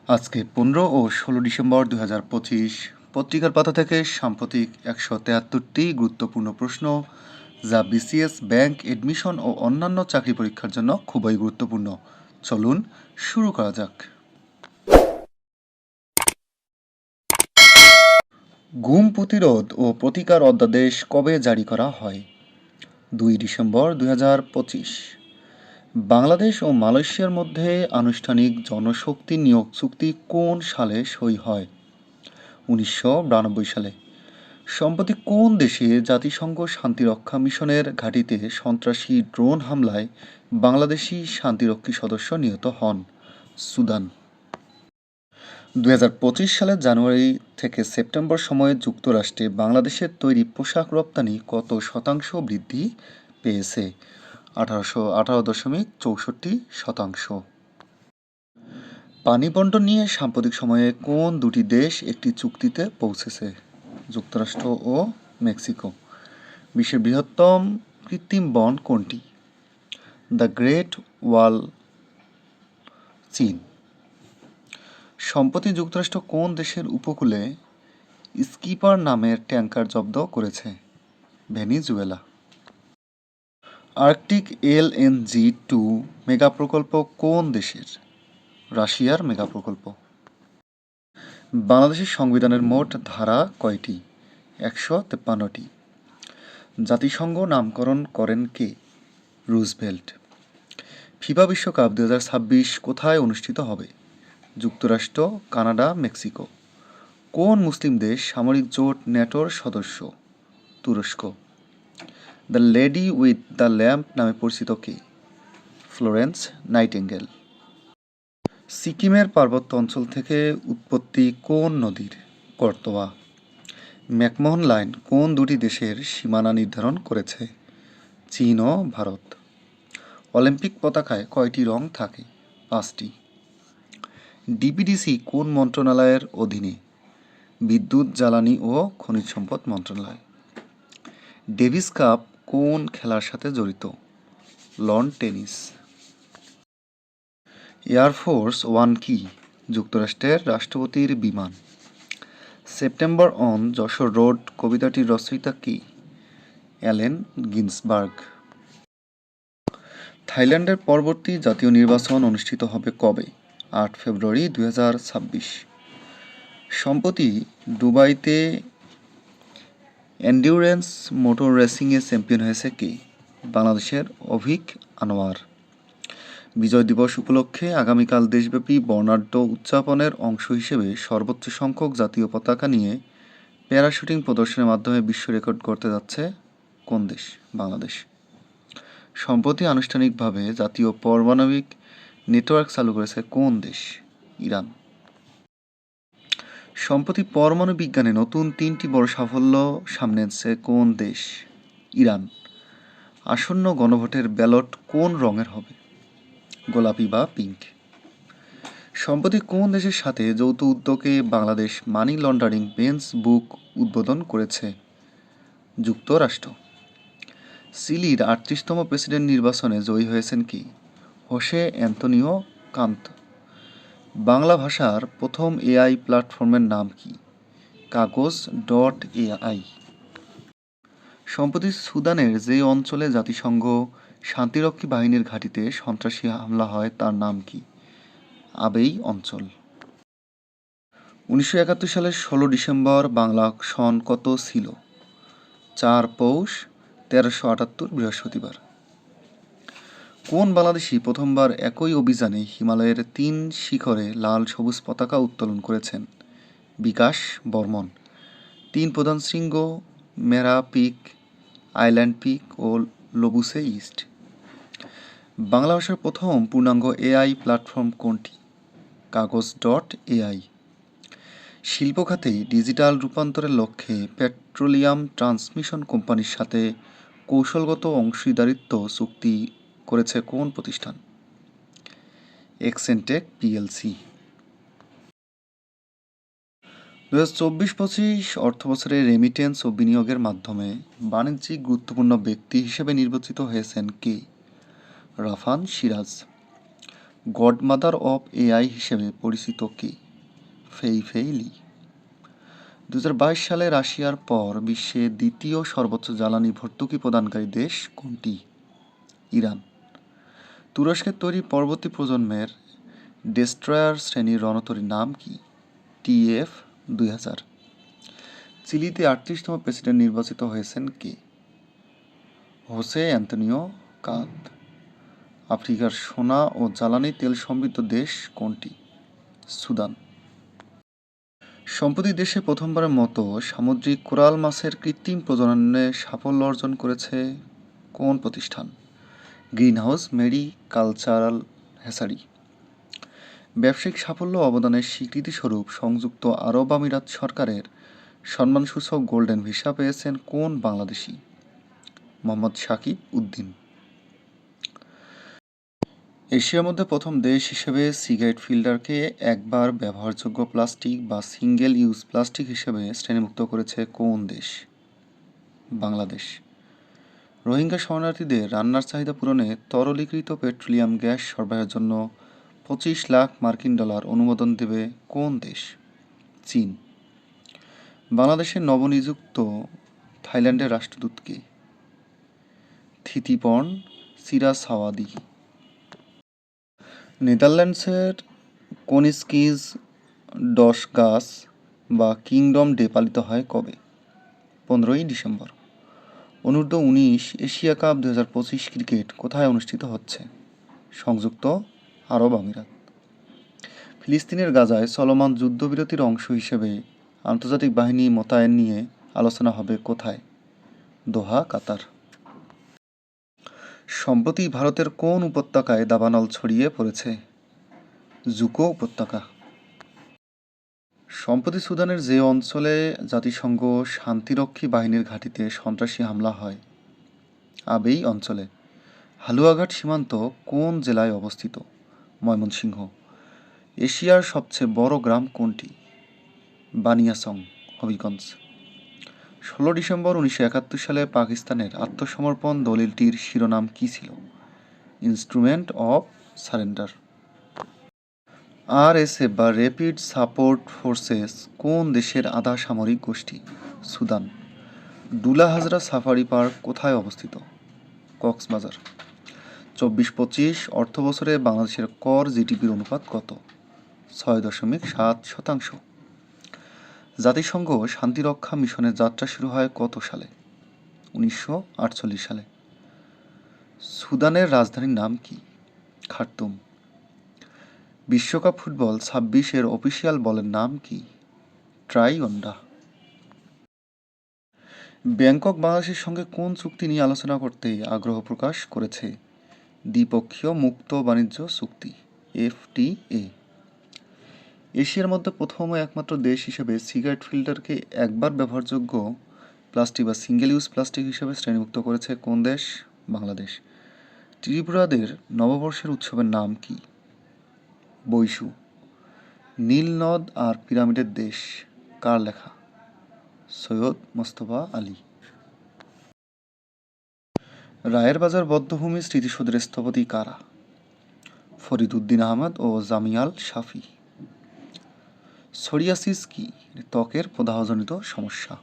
আজকে 15 ও 16 ডিসেম্বর 2025 পত্রিকার পাতা থেকে সাম্প্রতিক 173টি গুরুত্বপূর্ণ প্রশ্ন যা বিসিএস, ব্যাংক, এডমিশন ও অন্যান্য চাকরি পরীক্ষার জন্য খুবই গুরুত্বপূর্ণ। চলুন শুরু করা যাক। গুম প্রতিরোধ ও প্রতিকার অধ্যাদেশ কবে জারি করা হয়? 2 ডিসেম্বর 2025। বাংলাদেশ ও মালয়েশিয়ার মধ্যে আনুষ্ঠানিক জনশক্তি নিয়োগ চুক্তি কোন সালে সই হয়? 1992 সালে। সম্প্রতি কোন দেশে জাতিসংঘ শান্তিরক্ষা মিশনের ঘাঁটিতে সন্ত্রাসী ড্রোন হামলায় বাংলাদেশি শান্তিরক্ষী সদস্য নিহত হন? সুদান। 2025 সালের জানুয়ারি থেকে সেপ্টেম্বর সময়ে যুক্তরাষ্ট্রে বাংলাদেশের তৈরি পোশাক রপ্তানি কত শতাংশ বৃদ্ধি পেয়েছে? 18.64%। পানি বণ্টন নিয়ে সাম্প্রতিক সময়ে কোন দুটি দেশ একটি চুক্তিতে পৌঁছেছে? যুক্তরাষ্ট্র ও মেক্সিকো। বিশ্বের বৃহত্তম কৃত্রিম বন কোনটি? দ্য গ্রেট ওয়াল, চীন। সম্প্রতি যুক্তরাষ্ট্র কোন দেশের উপকূলে স্কিপার নামের ট্যাঙ্কার জব্দ করেছে? ভেনিজুয়েলা। আর্কটিক LNG-2 মেগা প্রকল্প কোন দেশের? রাশিয়ার মেগা প্রকল্প। বাংলাদেশের সংবিধানের মোট ধারা কয়টি? 153টি। জাতিসংঘ নামকরণ করেন কে? রুজভেল্ট। ফিফা বিশ্বকাপ 2026 কোথায় অনুষ্ঠিত হবে? যুক্তরাষ্ট্র, কানাডা, মেক্সিকো। কোন মুসলিম দেশ সামরিক জোট ন্যাটোর সদস্য? তুরস্ক। The lady with the lamp নামে পরিচিত কে? Florence nightingale. সিকিমের পার্বত্য অঞ্চল থেকে উৎপত্তি কোন নদীর? করতোয়া। ম্যাকমোহন লাইন কোন দুটি দেশের সীমানা নির্ধারণ করেছে? চীন ও ভারত। অলিম্পিক পতাকায় কয়টি রং থাকে? 5টি। ডিপিডিসি কোন মন্ত্রণালয়ের অধীনে? বিদ্যুৎ, জ্বালানি ও খনিজ সম্পদ মন্ত্রণালয়। ডেভিস কাপ কোন খেলার সাথে জড়িত? Loan tennis. এয়ারফোর্স ওয়ান কি? যুক্তরাষ্ট্রের রাষ্ট্রপতির বিমান। সেপ্টেম্বর অন যশোর রোড কবিতাটির রচয়িতা কে? Allen Ginsberg. থাইল্যান্ডের পরবর্তী জাতীয় নির্বাচন অনুষ্ঠিত হবে কবে? 8 ফেব্রুয়ারি 2026। সম্প্রতি দুবাইতে এন্ডিউরেন্স মোটর রেসিংয়ে চ্যাম্পিয়ন হয়েছে কে? বাংলাদেশের অভিক আনোয়ার। বিজয় দিবস উপলক্ষে আগামীকাল দেশব্যাপী বর্ণাঢ্য উদযাপনের অংশ হিসেবে সর্বোচ্চ সংখ্যক জাতীয় পতাকা নিয়ে প্যারাশুটিং প্রদর্শনের মাধ্যমে বিশ্ব রেকর্ড করতে যাচ্ছে কোন দেশ? বাংলাদেশ। সম্প্রতি আনুষ্ঠানিকভাবে জাতীয় পারমাণবিক নেটওয়ার্ক চালু করেছে কোন দেশ? ইরান। সম্প্রতি পরমাণু বিজ্ঞানে নতুন 3টি বড় সাফল্য সামনে এনেছে কোন দেশ? ইরান। আসন্ন গণভোটের ব্যালট কোন রঙের হবে? গোলাপি বা পিঙ্ক। সম্প্রতি কোন দেশের সাথে যৌথ উদ্যোগে বাংলাদেশ মানি লন্ডারিং বেঞ্চ বুক উদ্বোধন করেছে? যুক্তরাষ্ট্র। চিলির 38তম প্রেসিডেন্ট নির্বাচনে জয়ী হয়েছেন কি? হোসে অ্যান্তোনিও কান্ত। বাংলা ভাষার প্রথম AI প্ল্যাটফর্মের নাম কি? কাগজ.AI। সম্প্রতি সুদানের যে অঞ্চলে জাতিসংঘ শান্তিরক্ষী বাহিনীর ঘাঁটিতে সন্ত্রাসী হামলা হয় তার নাম কি? আবেই অঞ্চল। 1971 সালের 16 ডিসেম্বর বাংলা সন কত ছিল? 4 পৌষ 1378 বৃহস্পতিবার। কোন বাংলাদেশি প্রথমবার একই অভিযানে হিমালয়ের 3 শিখরে লাল সবুজ পতাকা উত্তোলন করেছেন? বিকাশ বর্মন। 3 প্রধান শৃঙ্গ মেরা পিক, আইল্যান্ড পিক ও লোবুসে ইস্ট। বাংলা ভাষার প্রথম পূর্ণাঙ্গ AI প্ল্যাটফর্ম কোনটি? কাগজ.AI। শিল্প খাতে ডিজিটাল রূপান্তরের লক্ষ্যে পেট্রোলিয়াম ট্রান্সমিশন কোম্পানির সাথে কৌশলগত অংশীদারিত্ব চুক্তি করেছে কোন প্রতিষ্ঠান? এক্সেনটেক PLC। 2024-25 অর্থবছরে রেমিটেন্স ও বিনিয়োগের মাধ্যমে বাণিজ্যিক গুরুত্বপূর্ণ ব্যক্তি হিসেবে নির্বাচিত হয়েছেন কে? Rafan Siraj. Godmother of AI হিসেবে পরিচিত কে? ফেই ফেই লি। 2022 সালে রাশিয়ার পর বিশ্বে দ্বিতীয় সর্বোচ্চ জ্বালানি ভর্তুকি প্রদানকারী দেশ কোনটি? ইরান। তুরস্কের তৈরি পরবর্তী প্রজন্মের ডেস্ট্রয়ার শ্রেণীর রণতরীর নাম কি? টিএফ 2000। চিলিতে 38তম প্রেসিডেন্ট নির্বাচিত হয়েছেন কে? হোসে অ্যান্তোনিও কাদ। আফ্রিকার সোনা ও জ্বালানি তেল সমৃদ্ধ দেশ কোনটি? সুদান। সম্প্রতি দেশে প্রথমবারের মতো সামুদ্রিক কোরাল মাছের কৃত্রিম প্রজননে সাফল্য অর্জন করেছে কোন প্রতিষ্ঠান? Greenhouse maricultural hatchery. ব্যবসায়িক সাফল্য অবদানের স্বীকৃতিস্বরূপ সংযুক্ত আরব আমিরাত সরকারের সম্মানসূচক গোল্ডেন ভিসা পেয়েছেন কোন বাংলাদেশি? মোহাম্মদ সাকিব উদ্দিন। এশিয়ার মধ্যে প্রথম দেশ হিসেবে সিগারেট ফিল্টারকে একবার ব্যবহারযোগ্য প্লাস্টিক বা সিঙ্গেল ইউজ প্লাস্টিক হিসেবে শ্রেণীভুক্ত করেছে কোন দেশ? বাংলাদেশ। রোহিঙ্গা শরণার্থীদের রান্নার চাহিদা পূরণে তরলীকৃত পেট্রোলিয়াম গ্যাস সরবরাহের জন্য 25 লাখ মার্কিন ডলার অনুমোদন দেবে কোন দেশ? চীন। বাংলাদেশের নবনিযুক্ত থাইল্যান্ডের রাষ্ট্রদূতকে? থিতিপর্ন সিরাসাওয়াদি। নেদারল্যান্ডসের কোনিস্কিজ ডসগাস বা কিংডম ডে পালিত হয় কবে? 15ই ডিসেম্বর। অনূর্ধ্ব-19 এশিয়া কাপ 2025 ক্রিকেট কোথায় অনুষ্ঠিত হচ্ছে? সংযুক্ত আরব আমিরাত। ফিলিস্তিনের গাজায় চলমান যুদ্ধবিরতির অংশ হিসেবে আন্তর্জাতিক বাহিনী মোতায়েন নিয়ে আলোচনা হবে কোথায়? দোহা, কাতার। সম্প্রতি ভারতের কোন উপত্যকায় দাবানল ছড়িয়ে পড়েছে? জুকো উপত্যকা। সম্প্রতি সুদানের যে অঞ্চলে জাতিসংঘ শান্তিরক্ষী বাহিনীর ঘাঁটিতে সন্ত্রাসী হামলা হয়, আবেই অঞ্চলে। হালুয়াঘাট সীমান্ত কোন জেলায় অবস্থিত? ময়মনসিংহ। এশিয়ার সবচেয়ে বড় গ্রাম কোনটি? বানিয়াচং, হবিগঞ্জ। 16 ডিসেম্বর 1971 সালে পাকিস্তানের আত্মসমর্পণ দলিলটির শিরোনাম কী ছিল? Instrument of surrender. আরএসএফ বা র্যাপিড সাপোর্ট ফোর্সেস কোন দেশের আধা সামরিক গোষ্ঠী? সুদান। ডুলা হাজরা সাফারি পার্ক কোথায় অবস্থিত? কক্সবাজার। 24-25 অর্থবছরে বাংলাদেশের কর জিডিপির অনুপাত কত? 6.7%। জাতিসংঘ শান্তিরক্ষা মিশনের যাত্রা শুরু হয় কত সালে? 1948 সালে। সুদানের রাজধানীর নাম কি? খার্তুম। বিশ্বকাপ ফুটবল 26-এর অফিসিয়াল বলের নাম কি? ট্রাইগন্ডা। ব্যাংকক বাংলাদেশের সঙ্গে কোন চুক্তি নিয়ে আলোচনা করতে আগ্রহ প্রকাশ করেছে? দ্বিপক্ষীয় মুক্ত বাণিজ্য চুক্তি, এফটিএ। এশিয়ার মধ্যে প্রথম ও একমাত্র দেশ হিসেবে সিগারেট ফিল্টারকে একবার ব্যবহারযোগ্য প্লাস্টিক বা সিঙ্গেল ইউজ প্লাস্টিক হিসেবে শ্রেণীভুক্ত করেছে কোন দেশ? বাংলাদেশ। ত্রিপুরাদের নববর্ষের উৎসবের নাম কি? বৈশু। নীল নদ আর পিরামিডের দেশ কার লেখা? সৈয়দ মোস্তফা আলী। রায়ের বাজার বধ্যভূমি স্মৃতিসৌধের স্থপতি কারা? ফরিদ উদ্দিন আহমদ ও জামিয়াল শাফি। সোরিয়াসিস কি? ত্বকের প্রদাহজনিত সমস্যা।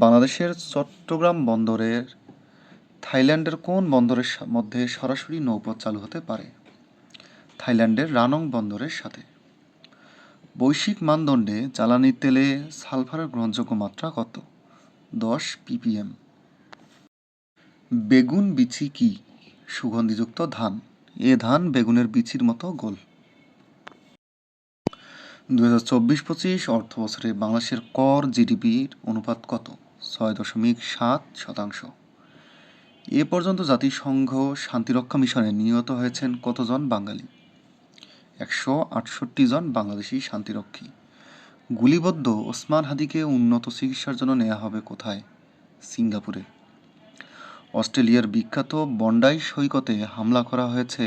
বাংলাদেশের চট্টগ্রাম বন্দরের থাইল্যান্ডের কোন বন্দরের মধ্যে সরাসরি নৌপথ চালু হতে পারে? থাইল্যান্ডের রানং বন্দরের সাথে। বৈশ্বিক মানদণ্ডে জ্বালানি তেলে সালফারের গ্রহণযোগ্য মাত্রা কত? 10 ppm। বেগুন বিচি কি? সুগন্ধিযুক্ত ধান। এ ধান বেগুনের বিচির মতো গোল। 2024-25 অর্থবছরে বাংলাদেশের কর জিডিপির অনুপাত কত? 6.7%। এ পর্যন্ত জাতিসংঘ শান্তিরক্ষা মিশনে নিহত হয়েছেন কতজন বাঙালি? 168 জন বাংলাদেশি শান্তিরক্ষী। গুলিবদ্ধ ওসমান হাদিকে উন্নত চিকিৎসার জন্য নেওয়া হবে কোথায়? সিঙ্গাপুরে। অস্ট্রেলিয়ার বিখ্যাত বন্ডাই সৈকতে হামলা করা হয়েছে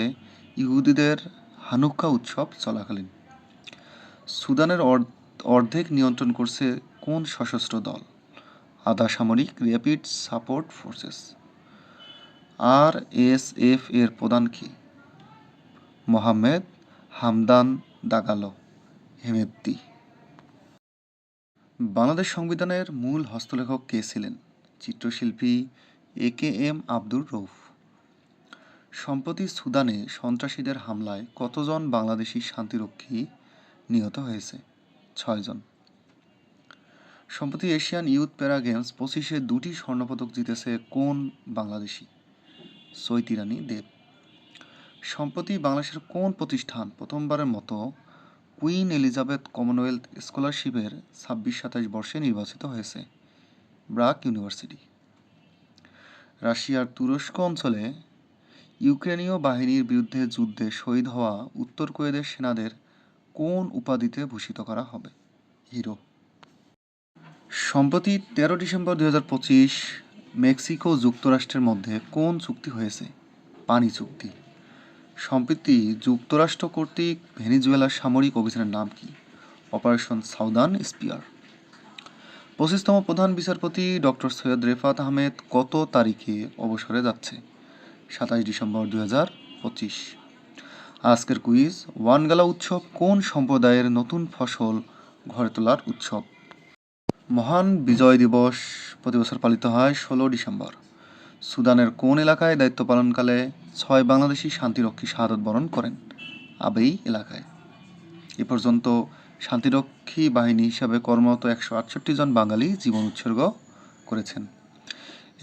ইহুদিদের হানুক্কা উৎসব চলাকালীন। সুদানের অর্ধেক নিয়ন্ত্রণ করছে কোন সশস্ত্র দল? আধা সামরিক র্যাপিড সাপোর্ট ফোর্সেস। আরএসএফ এর প্রধান কি? মোহাম্মেদ হামদান দাগালো হেমেদ্দি। বাংলাদেশ সংবিধানের মূল হস্তলেখক কে ছিলেন? চিত্রশিল্পী AKM আব্দুর রউফ। সম্প্রতি সুদানে সন্ত্রাসীদের হামলায় কতজন বাংলাদেশি শান্তিরক্ষী নিহত হয়েছে? 6 জন। সম্প্রতি এশিয়ান ইউথ প্যারা গেমস 25-এ 2টি স্বর্ণপদক জিতেছে কোন বাংলাদেশি? সৈয়দ রানী দেব। সম্প্রতি বাংলাদেশের কোন প্রতিষ্ঠান প্রথমবারের মতো কুইন এলিজাবেথ কমনওয়েলথ স্কলারশিপের 26-27 বর্ষে নির্বাচিত হয়েছে? ব্রাক ইউনিভার্সিটি। রাশিয়ার তুরস্ক অঞ্চলে ইউক্রেনীয় বাহিনীর বিরুদ্ধে যুদ্ধে শহীদ হওয়া উত্তর কোরিয়ার সেনাদের কোন উপাধিতে ভূষিত করা হবে? হিরো। সম্প্রতি 13 ডিসেম্বর 2025 মেক্সিকো যুক্তরাষ্ট্রের মধ্যে কোন চুক্তি হয়েছে? পানি চুক্তি। সম্প্রতি যুক্তরাষ্ট্র কর্তৃক ভেনেজুয়েলার সামরিক অভিযানের নাম কি? Operation southern spear. 25তম প্রধান বিচারপতি ডক্টর সৈয়দ রেফাত আহমেদ কত তারিখে অবসরে যাচ্ছে? 27 ডিসেম্বর 2025। আজকের কুইজ, ওয়ানগালা উৎসব কোন সম্প্রদায়ের নতুন ফসল ঘরে তোলার উৎসব? মহান বিজয় দিবস প্রতি বছর পালিত হয় 16 ডিসেম্বর। সুদানের কোন এলাকায় দায়িত্ব পালনকালে 6 বাংলাদেশি শান্তিরক্ষী শাহাদত বরণ করেন? আবেই এলাকায়। এ পর্যন্ত শান্তিরক্ষী বাহিনী হিসাবে কর্মরত 168 জন বাঙালি জীবন উৎসর্গ করেছেন।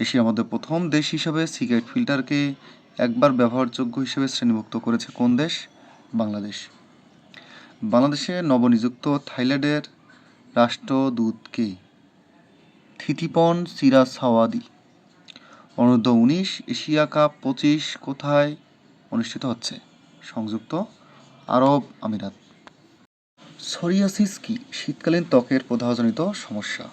এশিয়ার মধ্যে প্রথম দেশ হিসাবে সিগারেট ফিল্টারকে একবার ব্যবহারযোগ্য হিসেবে শ্রেণীভুক্ত করেছে কোন দেশ? বাংলাদেশ। বাংলাদেশে নবনিযুক্ত থাইল্যান্ডের রাষ্ট্রদূত কে? থিতিপন চিরাসাওয়াদি। অনূর্ধ্ব 19 এশিয়া কাপ 25 কোথায় অনুষ্ঠিত হচ্ছে? সংযুক্ত আরব আমিরাত। সোরিয়াসিস কি? শীতকালীন ত্বকের প্রদাহজনিত সমস্যা।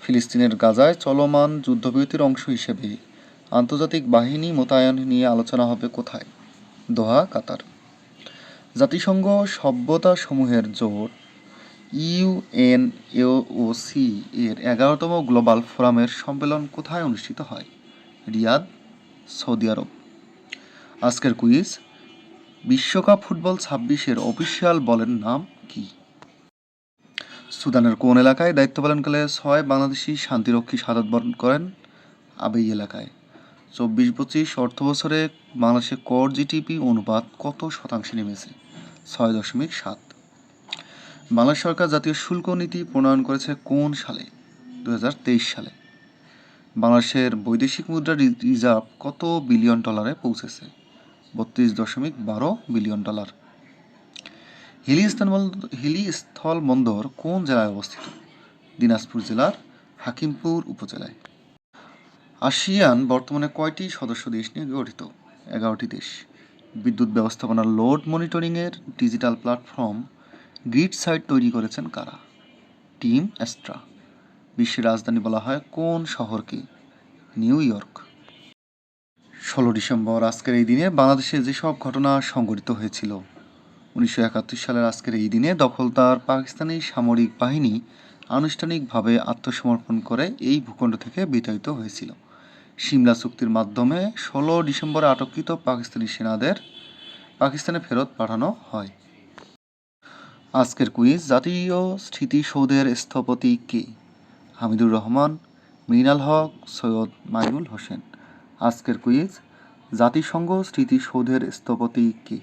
ফিলিস্তিনের গাজায় চলমান যুদ্ধবিরতির অংশ হিসেবে আন্তর্জাতিক বাহিনী মোতায়েন নিয়ে আলোচনা হবে কোথায়? দোহা, কাতার। জাতিসংঘ সভ্যতাসমূহের জোট UNOC এর 11তম গ্লোবাল ফোরামের সম্মেলন কোথায় অনুষ্ঠিত হয়? রিয়াদ, সৌদি আরব। আজকের কুইজ, বিশ্বকাপ ফুটবল 26-এর অফিসিয়াল বলের নাম কি? সুদানের কোন এলাকায় দায়িত্ব পালনকালে 6 বাংলাদেশি শান্তিরক্ষী শাহাদত বরণ করেন? আবেই এলাকায়। 24-25 অর্থবছরে বাংলাদেশের কর জিডিপি অনুপাত কত শতাংশে নেমেছে? 6.7। বাংলাদেশ সরকার জাতীয় শুল্ক নীতি প্রণয়ন করেছে কোন সালে? 2023 সালে। বাংলাদেশের বৈদেশিক মুদ্রা রিজার্ভ কত বিলিয়ন ডলারে পৌঁছেছে? 32.12 বিলিয়ন ডলার। হিলি স্থলবন্দর কোন জেলায় অবস্থিত? দিনাজপুর জেলার হাকিমপুর উপজেলায়। আসিয়ান বর্তমানে কয়টি সদস্য দেশ নিয়ে গঠিত? 11টি দেশ। বিদ্যুৎ ব্যবস্থাপনার লোড মনিটরিংয়ের ডিজিটাল প্ল্যাটফর্ম গ্রিড সাইট তৈরি করেছেন কারা? Team Astra. বিশ্বের রাজধানী বলা হয় কোন শহরকে? New York. 16 ডিসেম্বর আজকের এই দিনে বাংলাদেশে যেসব ঘটনা সংঘটিত হয়েছিল। 1971 সালের আজকের এই দিনে দখলদার পাকিস্তানি সামরিক বাহিনী আনুষ্ঠানিকভাবে আত্মসমর্পণ করে এই ভূখণ্ড থেকে বিতাড়িত হয়েছিল। সিমলা চুক্তির মাধ্যমে 16 ডিসেম্বরে আটককৃত পাকিস্তানি সেনাদের পাকিস্তানে ফেরত পাঠানো হয়। আজকের কুইজ, জাতীয় স্মৃতিসৌধের স্থপতি কে? হামিদুর রহমান, মৃণাল হক, সৈয়দ মাইনুল হোসেন। আজকের কুইজ, জাতিসংঘ স্মৃতিসৌধের স্থপতি কে?